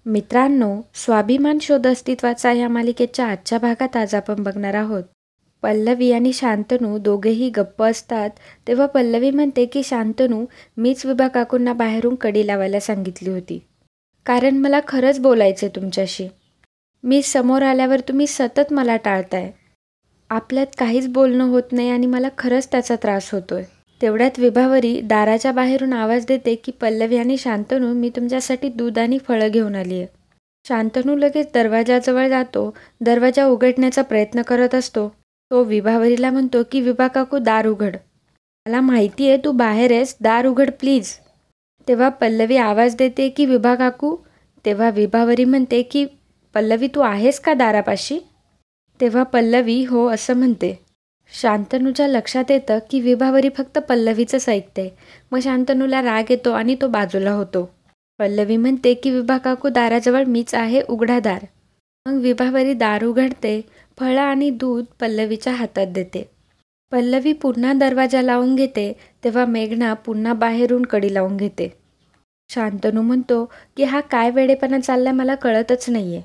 मित्रांनो, स्वाभिमान शोध अस्तित्वाचा या मालिकेच्या आजच्या भागात आज आपण बघणार आहोत. पल्लवी आणि शांतनू दोघेही गप्प असतात तेव्हा पल्लवी म्हणते की शांतनू, मीच विभा काकूंना बाहेरून कडी लावायला सांगितली होती. कारण मला खरंच बोलायचं तुमच्याशी. मी समोर आल्यावर तुम्ही सतत मला टाळताय. आपल्यात काहीच बोलणं होत नाही आणि मला खरंच त्याचा त्रास होतोय. तेवढ्यात विभावरी दाराच्या बाहेरून आवाज देते की पल्लवी आणि शांतनू, मी तुमच्यासाठी दूध आणि फळं घेऊन आली आहे. शांतनू लगेच दरवाजाजवळ जातो. दरवाजा उघडण्याचा प्रयत्न करत असतो. तो विभावरीला म्हणतो की विभा काकू, दार उघड. मला माहिती आहे तू बाहेर आहेस, दार उघड प्लीज. तेव्हा पल्लवी आवाज देते की विभा काकू. तेव्हा विभावरी म्हणते की पल्लवी, तू आहेस का दारापाशी? तेव्हा पल्लवी हो असं म्हणते. शांतनूच्या लक्षात येतं की विभावरी फक्त पल्लवीचंच ऐकते. मग शांतनूला राग येतो आणि तो बाजूला होतो. पल्लवी म्हणते की विभा काकू, दाराजवळ मीच आहे, उघडा दार. मग विभावरी दार उघडते. फळं आणि दूध पल्लवीच्या हातात देते. पल्लवी पुन्हा दरवाजा लावून घेते तेव्हा मेघना पुन्हा बाहेरून कडी लावून घेते. शांतनू म्हणतो की हा काय वेडेपणा चाललाय, मला कळतच नाहीये.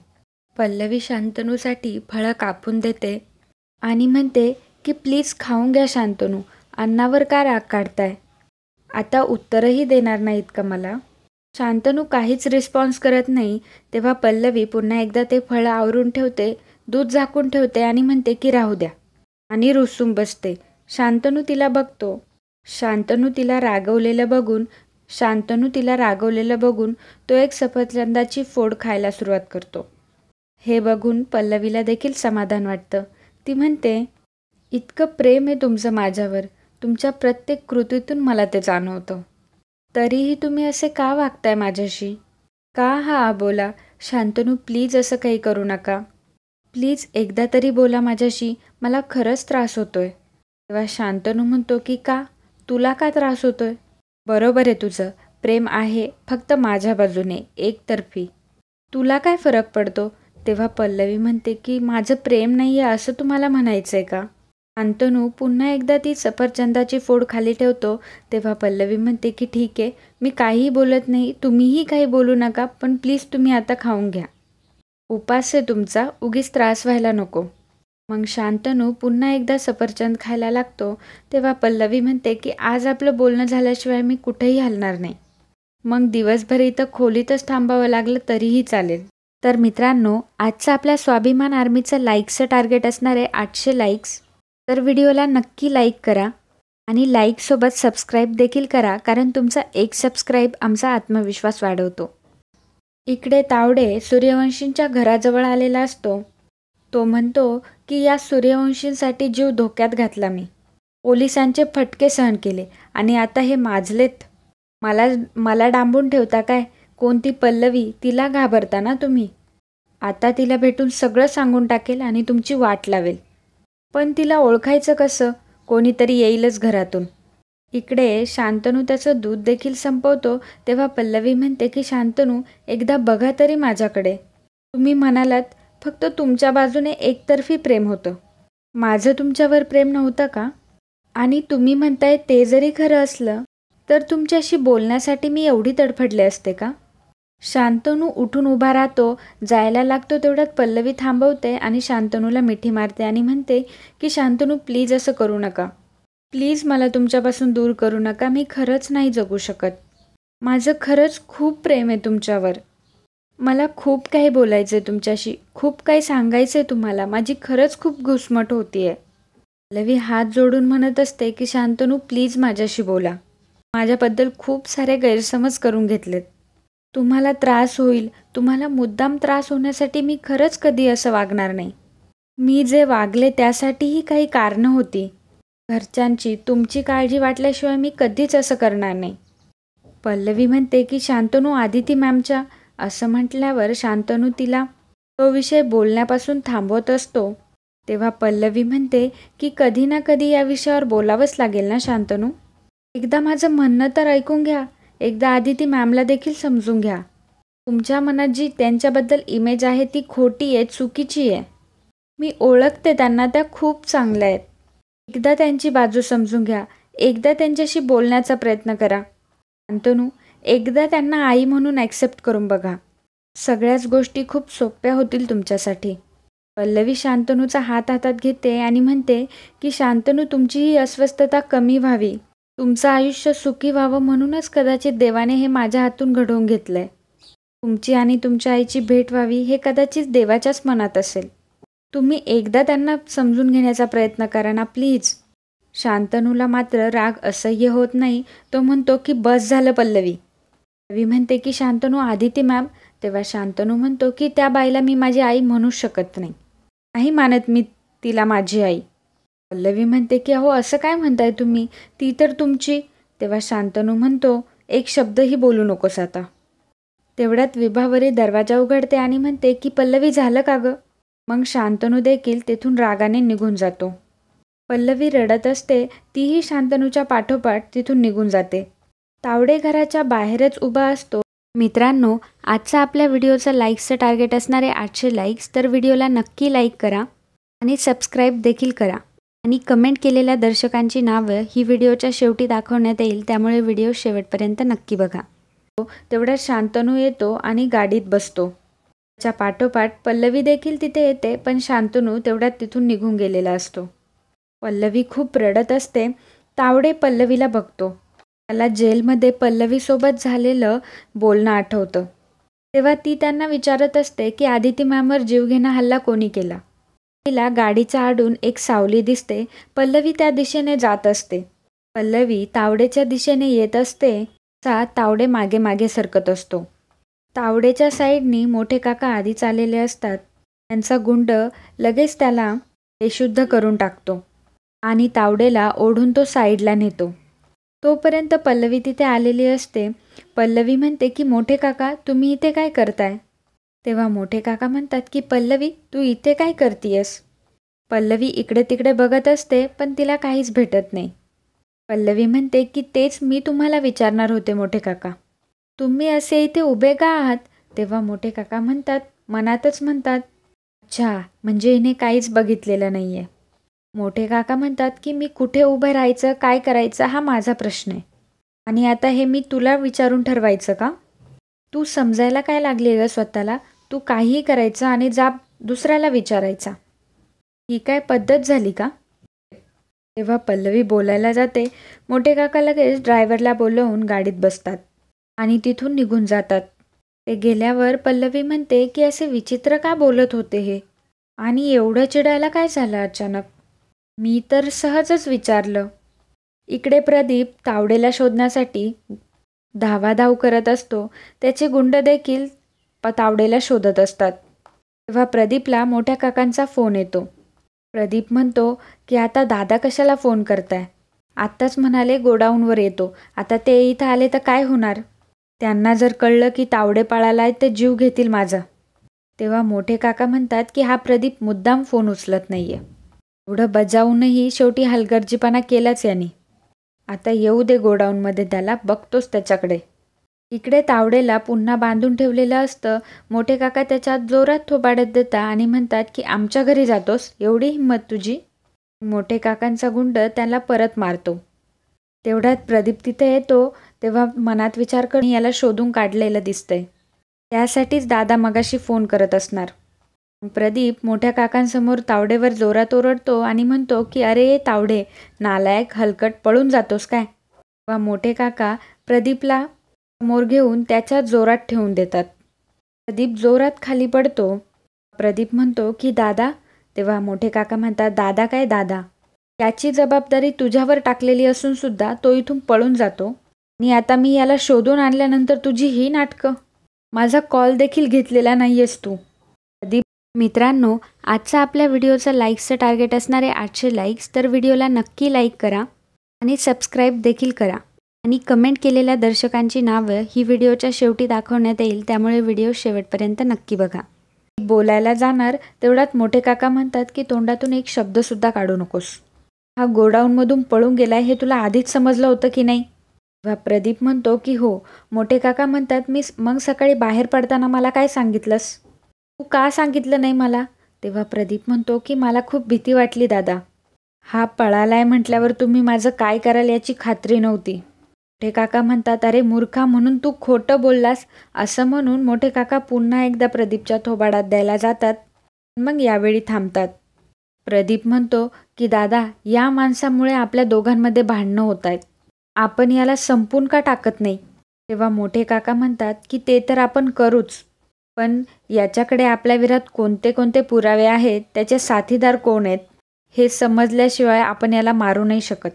पल्लवी शांतनूसाठी फळं कापून देते आणि म्हणते की प्लीज खाऊन घ्या शांतनू, अन्नावर का राग काढताय? आता उत्तरही देणार नाहीत का मला? शांतनू काहीच रिस्पॉन्स करत नाही. तेव्हा पल्लवी पुन्हा एकदा ते फळं आवरून ठेवते, दूध झाकून ठेवते आणि म्हणते की राहू द्या, आणि रुसून बसते. शांतनू तिला बघतो. शांतनू तिला रागवलेलं बघून तो एक सफरचंदाची फोड खायला सुरुवात करतो. हे बघून पल्लवीला देखील समाधान वाटतं. ती म्हणते, इतकं प्रेम आहे तुमचं माझ्यावर, तुमच्या प्रत्येक कृतीतून मला ते जाणवतं. तरीही तुम्ही असे का वागताय माझ्याशी? का हा अबोला? शांतनू, प्लीज असं काही करू नका. प्लीज एकदा तरी बोला माझ्याशी, मला खरंच त्रास होतोय. तेव्हा शांतनू म्हणतो की का? तुला का त्रास होतोय? बरोबर आहे तुझं, प्रेम आहे, फक्त माझ्या बाजूने, एकतर्फी. तुला काय फरक पडतो? तेव्हा पल्लवी म्हणते की माझं प्रेम नाही आहे असं तुम्हाला म्हणायचं आहे का? शांतनू पुन्हा एकदा ती सफरचंदाची फोड खाली ठेवतो. तेव्हा पल्लवी म्हणते की ठीक आहे, मी काहीही बोलत नाही, तुम्हीही काही बोलू नका, पण प्लीज तुम्ही आता खाऊन घ्या. उपास आहे तुमचा, उगीच त्रास व्हायला नको. मग शांतनू पुन्हा एकदा सफरचंद खायला लागतो. तेव्हा पल्लवी म्हणते की आज आपलं बोलणं झाल्याशिवाय मी कुठेही हलणार नाही. मग दिवसभर इथं खोलीतच थांबावं लागलं तरीही चालेल. तर मित्रांनो, आजचं आपल्या स्वाभिमान आर्मीचं लाईकचं टार्गेट असणार आहे 800 लाईक्स. तर व्हिडिओला नक्की लाईक करा आणि लाईकसोबत सबस्क्राईब देखील करा, कारण तुमचा एक सबस्क्राईब आमचा आत्मविश्वास वाढवतो. इकडे तावडे सूर्यवंशींच्या घराजवळ आलेला असतो. तो म्हणतो की या सूर्यवंशींसाठी जीव धोक्यात घातला मी. पोलिसांचे फटके सहन केले आणि आता हे माजलेत. मला डांबून ठेवता काय? कोणती पल्लवी, तिला घाबरता ना तुम्ही? आता तिला भेटून सगळं सांगून टाकेल आणि तुमची वाट लावेल. पण तिला ओळखायचं कसं? कोणीतरी येईलच घरातून. इकडे शांतनू त्याचं दूध देखील संपवतो. तेव्हा पल्लवी म्हणते की शांतनू, एकदा बघा तरी माझ्याकडे. तुम्ही म्हणालात फक्त तुमच्या बाजूने एकतर्फी प्रेम होतं, माझं तुमच्यावर प्रेम नव्हतं का? आणि तुम्ही म्हणताय ते जरी खरं असलं तर तुमच्याशी बोलण्यासाठी मी एवढी तडफडले असते का? शांतनू उठून उभा राहतो, जायला लागतो. तेवढ्यात पल्लवी थांबवते आणि शांतनूला मिठी मारते आणि म्हणते की शांतनू, प्लीज असं करू नका. प्लीज मला तुमच्यापासून दूर करू नका. मी खरंच नाही जगू शकत. माझं खरंच खूप प्रेम आहे तुमच्यावर. मला खूप काही बोलायचं आहे तुमच्याशी, खूप काही सांगायचं आहे तुम्हाला. माझी खरंच खूप घुसमट होतीये. पल्लवी हात जोडून म्हणत असते की शांतनू, प्लीज माझ्याशी बोला. माझ्याबद्दल खूप सारे गैरसमज करून घेतलेत. तुम्हाला त्रास होईल, तुम्हाला मुद्दाम त्रास होण्यासाठी मी खरंच कधी असं वागणार नाही. मी जे वागले त्यासाठीही काही कारणं होती. घरच्यांची, तुमची काळजी वाटल्याशिवाय मी कधीच असं करणार नाही. पल्लवी म्हणते की शांतनू, आदिती मॅमच्या, असं म्हटल्यावर शांतनू तिला तो विषय बोलण्यापासून थांबवत असतो. तेव्हा पल्लवी म्हणते की कधी ना कधी या विषयावर बोलावंच लागेल ना शांतनू. एकदा माझं म्हणणं तर ऐकून घ्या. एकदा आदिती मॅमला देखील समजून घ्या. तुमच्या मनात जी त्यांच्याबद्दल इमेज आहे ती खोटी आहे, चुकीची आहे. मी ओळखते त्यांना, त्या खूप चांगल्या आहेत. एकदा त्यांची बाजू समजून घ्या. एकदा त्यांच्याशी बोलण्याचा प्रयत्न करा. शांतनू, एकदा त्यांना आई म्हणून ॲक्सेप्ट करून बघा. सगळ्याच गोष्टी खूप सोप्या होतील तुमच्यासाठी. पल्लवी शांतनूचा हात हातात घेते आणि म्हणते की शांतनू, तुमची ही अस्वस्थता कमी व्हावी, तुमचं आयुष्य सुखी व्हावं म्हणूनच कदाचित देवाने हे माझ्या हातून घडवून घेतलंय. तुमची आणि तुमच्या आईची भेट व्हावी हे कदाचित देवाच्याच मनात असेल. तुम्ही एकदा त्यांना समजून घेण्याचा प्रयत्न करा ना प्लीज. शांतनूला मात्र राग असह्य होत नाही. तो म्हणतो की बस झालं पल्लवी. पल्लवी म्हणते की शांतनू, आदिती मॅम. तेव्हा शांतनू म्हणतो की त्या बाईला मी माझी आई म्हणूच शकत नाही. नाही मानत मी तिला माझी आई. पल्लवी म्हणते की अहो असं काय म्हणताय तुम्ही, ती तर तुमची. तेव्हा शांतनू म्हणतो, एक शब्दही बोलू नकोस आता. तेवढ्यात विभावरी दरवाजा उघडते आणि म्हणते की पल्लवी, झालं का गं? मग शांतनू देखील तेथून रागाने निघून जातो. पल्लवी रडत असते. तीही शांतनूच्या पाठोपाठ तिथून निघून जाते. तावडे घराच्या बाहेरच उभा असतो. मित्रांनो, आजचा आपल्या व्हिडिओचा लाईक्सचं टार्गेट असणारे 800 लाईक्स, तर व्हिडिओला नक्की लाईक करा आणि सबस्क्राईब देखील करा. आणि कमेंट केलेल्या दर्शकांची नावं ही व्हिडिओच्या शेवटी दाखवण्यात येईल, त्यामुळे व्हिडिओ शेवटपर्यंत नक्की बघा. तेवढ्यात शांतनू येतो आणि गाडीत बसतो. त्याच्या पाठोपाठ पल्लवी देखील तिथे येते, पण शांतनू तेवढ्यात तिथून निघून गेलेला असतो. पल्लवी खूप रडत असते. तावडे पल्लवीला बघतो. त्याला जेलमध्ये पल्लवीसोबत झालेलं बोलणं आठवतं. तेव्हा ती त्यांना विचारत असते की आदिती मॅमवर जीवघेणा हल्ला कोणी केला. तिला गाडीच्या आडून एक सावली दिसते. पल्लवी त्या दिशेने जात असते. पल्लवी तावडेच्या दिशेने येत असते. तावडे मागे मागे सरकत असतो. तावडेच्या साईडनी मोठे काका आधीच आलेले असतात. त्यांचा गुंड लगेच त्याला बेशुद्ध करून टाकतो आणि तावडेला ओढून तो साईडला नेतो. तोपर्यंत पल्लवी तिथे आलेली असते. पल्लवी म्हणते की मोठे काका, तुम्ही इथे काय करताय? तेव्हा मोठे काका म्हणतात की पल्लवी, तू इथे काय करतीयस? पल्लवी इकडे तिकडे बघत असते, पण तिला काहीच भेटत नाही. पल्लवी म्हणते की तेच मी तुम्हाला विचारणार होते मोठे काका, तुम्ही असे इथे उभे का आहात? तेव्हा मोठे काका म्हणतात, मनातच म्हणतात, अच्छा, म्हणजे हिने काहीच बघितलेलं नाही आहे. मोठे काका म्हणतात की मी कुठे उभं राहायचं, काय करायचं हा माझा प्रश्न आहे. आणि आता हे मी तुला विचारून ठरवायचं का? तू समजायला काय लागली ग स्वतःला? तू काहीही करायचं आणि जाब दुसऱ्याला विचारायचा. ही काय पद्धत झाली का? तेव्हा पल्लवी बोलायला जाते. मोठे काका लगेच ड्रायव्हरला बोलवून गाडीत बसतात आणि तिथून निघून जातात. ते गेल्यावर पल्लवी म्हणते की असे विचित्र का बोलत होते हे, आणि एवढं चिडायला काय झालं अचानक? मी तर सहजच विचारलं. इकडे प्रदीप तावडेला शोधण्यासाठी धावाधाव करत असतो. त्याचे गुंड देखील तावडेला शोधत असतात. तेव्हा प्रदीपला मोठ्या काकांचा फोन येतो. प्रदीप म्हणतो की आता दादा कशाला फोन करताय? आत्ताच म्हणाले गोडाऊनवर येतो. आता ते इथं आले तर काय होणार? त्यांना जर कळलं की तावडे पळालाय ते जीव घेतील माझा. तेव्हा मोठे काका म्हणतात की हा प्रदीप मुद्दाम फोन उचलत नाहीये. एवढं बजावूनही शेवटी हलगर्जीपणा केलाच यांनी. आता येऊ दे गोडाऊनमध्ये, त्याला बघतोच त्याच्याकडे. इकडे तावडेला पुन्हा बांधून ठेवलेलं असतं. मोठे काका त्याच्यात जोरात थोबाडत देतात आणि म्हणतात की आमच्या घरी जातोस, एवढी हिंमत तुझी? मोठे काकांचा गुंड त्याला परत मारतो. तेवढ्यात प्रदीप तिथे येतो. तेव्हा मनात विचार करून याला शोधून काढलेलं दिसतंय. त्यासाठीच दादा मगाशी फोन करत असणार. प्रदीप मोठ्या काकांसमोर तावडेवर जोरात ओरडतो आणि म्हणतो की अरे तावडे, नालायक, हलकट, पळून जातोस काय? तेव्हा मोठे काका प्रदीपला समोर घेऊन त्याच्या जोरात ठेवून देतात. प्रदीप जोरात खाली पडतो. प्रदीप म्हणतो की दादा. तेव्हा मोठे काका म्हणतात, दादा काय दादा? याची जबाबदारी तुझ्यावर टाकलेली असून सुद्धा तो इथून पळून जातो आणि आता मी याला शोधून आणल्यानंतर तुझी ही नाटकं? माझा कॉल देखील घेतलेला नाहीयेस तू. प्रदीप. मित्रांनो, आजचा आपल्या व्हिडिओचा लाईक्सचं टार्गेट असणारे 800 लाईक्स, तर व्हिडिओला नक्की लाईक करा आणि सबस्क्राईब देखील करा. आणि कमेंट केलेल्या दर्शकांची नावं ही व्हिडिओच्या शेवटी दाखवण्यात येईल, त्यामुळे व्हिडिओ शेवटपर्यंत नक्की बघा. बोलायला जाणार तेवढ्यात मोठे काका म्हणतात की तोंडातून एक शब्दसुद्धा काढू नकोस. हा गोडाऊनमधून पळून गेलाय हे तुला आधीच समजलं होतं की नाही? तेव्हा प्रदीप म्हणतो की हो. मोठे काका म्हणतात, मी मग सकाळी बाहेर पडताना मला काय सांगितलंस? तू का सांगितलं नाही मला? तेव्हा प्रदीप म्हणतो की मला खूप भीती वाटली दादा. हा पळालाय म्हटल्यावर तुम्ही माझं काय कराल याची खात्री नव्हती. मोठे काका म्हणतात, अरे मूर्खा, म्हणून तू खोटं बोललास. असं म्हणून मोठे काका पुन्हा एकदा प्रदीपच्या थोबाडात द्यायला जातात. मग यावेळी थांबतात. प्रदीप म्हणतो की दादा, या माणसामुळे आपल्या दोघांमध्ये भांडणं होत आहेत. आपण याला संपून का टाकत नाही? तेव्हा मोठे काका म्हणतात की ते तर आपण करूच, पण याच्याकडे आपल्या विरोधात कोणते कोणते पुरावे आहेत, त्याचे साथीदार कोण आहेत, हे समजल्याशिवाय आपण याला मारू नाही शकत.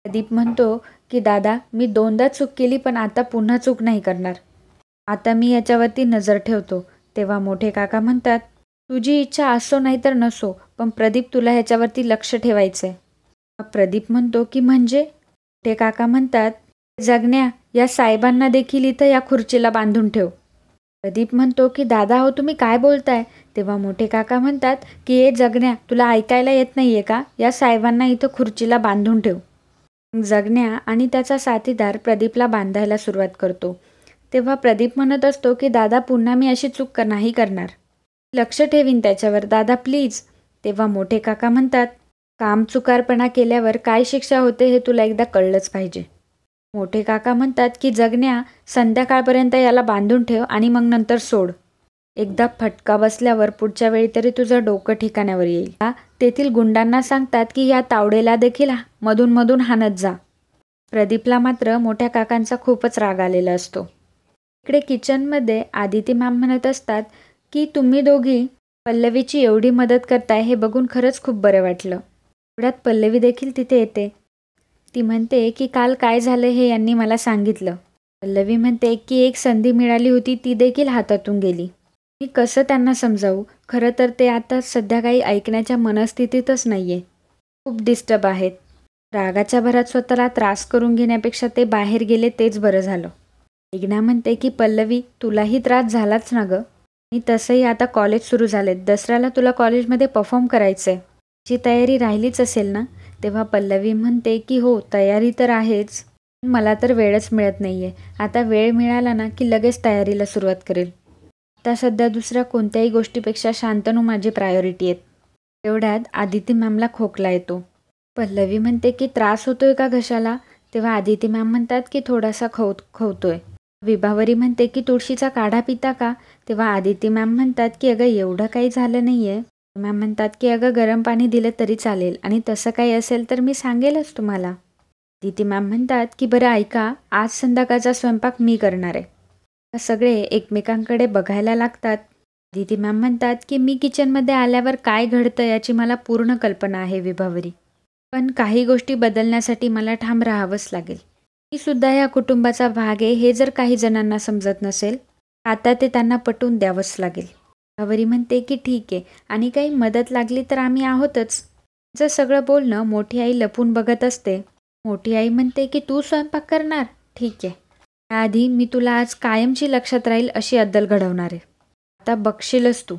प्रदीप म्हणतो की दादा, मी 2दा चूक केली, पण आता पुन्हा चूक नाही करणार. आता मी याच्यावरती नजर ठेवतो. तेव्हा मोठे काका म्हणतात, तुझी इच्छा असो नाही तर नसो, पण प्रदीप तुला ह्याच्यावरती लक्ष ठेवायचं आहे. प्रदीप म्हणतो की म्हणजे? मोठे काका म्हणतात, जगण्या, या साहेबांना देखील इथं या खुर्चीला बांधून ठेव. प्रदीप म्हणतो की दादा हो, तुम्ही काय बोलताय? तेव्हा मोठे काका म्हणतात की ए जगण्या, तुला ऐकायला येत नाहीये का? या साहेबांना इथं खुर्चीला बांधून ठेव. जगण्या आणि त्याचा साथीदार प्रदीपला बांधायला सुरुवात करतो. तेव्हा प्रदीप म्हणत असतो की दादा, पुन्हा मी अशी चूक नाही करणार. लक्ष ठेवीन त्याच्यावर दादा, प्लीज. तेव्हा मोठे काका म्हणतात, कामचुकारपणा केल्यावर काय शिक्षा होते हे तुला एकदा कळलंच पाहिजे. मोठे काका म्हणतात की जगण्या, संध्याकाळपर्यंत याला बांधून ठेव आणि मग नंतर सोड. एकदा फटका बसल्यावर पुढच्या वेळी तरी तुझं डोकं ठिकाण्यावर येईल. तेथील गुंडांना सांगतात की या तावडेला देखील मधून मधून हाणत जा. प्रदीपला मात्र मोठ्या काकांचा खूपच राग आलेला असतो. इकडे किचनमध्ये आदिती मॅम म्हणत असतात की तुम्ही दोघी पल्लवीची एवढी मदत करताय हे बघून खरंच खूप बरं वाटलं. एवढ्यात पल्लवी देखील तिथे येते. ती म्हणते की काल काय झालं हे यांनी मला सांगितलं. पल्लवी म्हणते की एक संधी मिळाली होती, ती देखील हातातून गेली. मी कसं त्यांना समजावू? खरं तर ते आता सध्या काही ऐकण्याच्या मनस्थितीतच नाही आहे. खूप डिस्टर्ब आहेत. रागाच्या भरात स्वतःला त्रास करून घेण्यापेक्षा ते बाहेर गेले तेच बरं झालं. मेघना म्हणते की पल्लवी, तुलाही त्रास झालाच ना गं? आणि तसंही आता कॉलेज सुरू झालेत. दसऱ्याला तुला कॉलेजमध्ये परफॉर्म करायचं आहे. ची तयारी राहिलीच असेल ना? तेव्हा पल्लवी म्हणते की हो, तयारी तर आहेच, मला तर वेळच मिळत नाही आहे. आता वेळ मिळाला ना की लगेच तयारीला सुरुवात करेल. आता सध्या दुसऱ्या कोणत्याही गोष्टीपेक्षा शांतनू माझी प्रायोरिटी आहेत. एवढ्यात आदिती मॅमला खोकला येतो. पल्लवी म्हणते की त्रास होतोय का घशाला? तेव्हा आदिती मॅम म्हणतात की थोडासा खवतोय. विभावरी म्हणते की तुळशीचा काढा पिता का? तेव्हा आदिती मॅम म्हणतात की अगं एवढं काही झालं नाही आहे. मॅम म्हणतात की अगं गरम पाणी दिलं तरी चालेल, आणि तसं काही असेल तर मी सांगेलच तुम्हाला. आदिती मॅम म्हणतात की बरं ऐका, आज संध्याकाळचा स्वयंपाक मी करणार आहे. सगळे एकमेकांकडे बघायला लागतात. आदिती मॅम म्हणतात की मी किचनमध्ये आल्यावर काय घडतं याची मला पूर्ण कल्पना आहे विभावरी, पण काही गोष्टी बदलण्यासाठी मला ठाम राहावंच लागेल. मी सुद्धा या कुटुंबाचा भाग आहे हे जर काही जणांना समजत नसेल, आता ते त्यांना पटवून द्यावंच लागेल. विभावरी म्हणते की ठीक आहे, आणि काही मदत लागली तर आम्ही आहोतच. जर सगळं बोलणं मोठी आई लपून बघत असते. मोठी आई म्हणते की तू स्वयंपाक करणार? ठीक आहे, त्याआधी मी तुला आज कायमची लक्षात राहील अशी अद्दल घडवणार आहे. आता बघशीलच तू.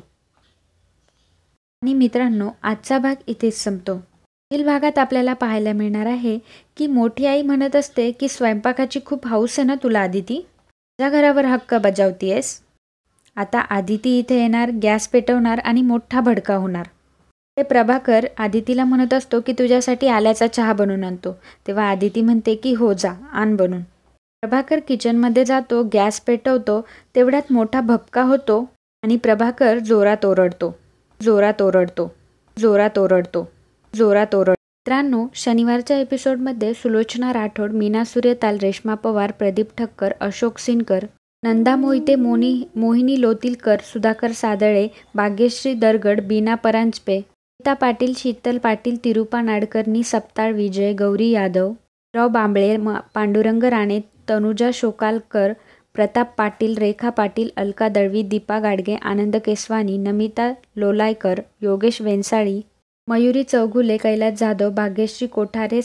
आणि मित्रांनो, आजचा भाग इथेच संपतो. पुढील भागात आपल्याला पाहायला मिळणार आहे की मोठी आई म्हणत असते की स्वयंपाकाची खूप हौस आहे ना तुला आदिती, तुझ्या घरावर हक्क बजावतीयस. आता आदिती इथे येणार, गॅस पेटवणार आणि मोठा भडका होणार. ते प्रभाकर आदितीला म्हणत असतो की तुझ्यासाठी आल्याचा चहा बनवून आणतो. तेव्हा आदिती म्हणते की हो जा, आण बनून. प्रभाकर किचनमध्ये जातो, गॅस पेटवतो. तेवढ्यात मोठा भपका होतो आणि प्रभाकर जोरात ओरडतो. मित्रांनो, शनिवारच्या एपिसोडमध्ये सुलोचना राठोड, मीना सूर्यताल, रेश्मा पवार, प्रदीप ठक्कर, अशोक सिनकर, नंदा मोहिते, मोहिनी लोतीलकर, सुधाकर सादळे, भाग्यश्री दरगड, बीना परांजपे, गीता पाटील, शीतल पाटील, तिरुपा नाडकर्णी, सप्ताळ विजय, गौरी यादव, राव बांबळे, पांडुरंग राणे, तनुजा शोकालकर, प्रताप पाटील, रेखा पाटील, अलका दळवी, दीपा गाडगे, आनंद केसवानी, नमिता लोलायकर, योगेश वेंसाळी, मयुरी चौगुले, कैलास जाधव, भाग्यश्री कोठारे,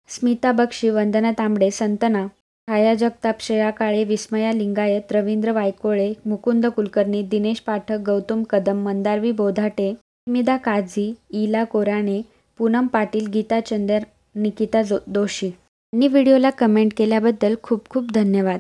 स्मिता बक्षी, वंदना तांबडे, संतना, छाया जगताप, श्रेया काळे, विस्मया लिंगायत, रवींद्र वायकोळे, मुकुंद कुलकर्णी, दिनेश पाठक, गौतम कदम, मंदारवी बोधाटे, स्मिदा काझी, इला कोराणे, पूनम पाटील, गीता चंदर, निकिता दोशी यांनी व्हिडिओला कमेंट केल्याबद्दल खूप खूप धन्यवाद.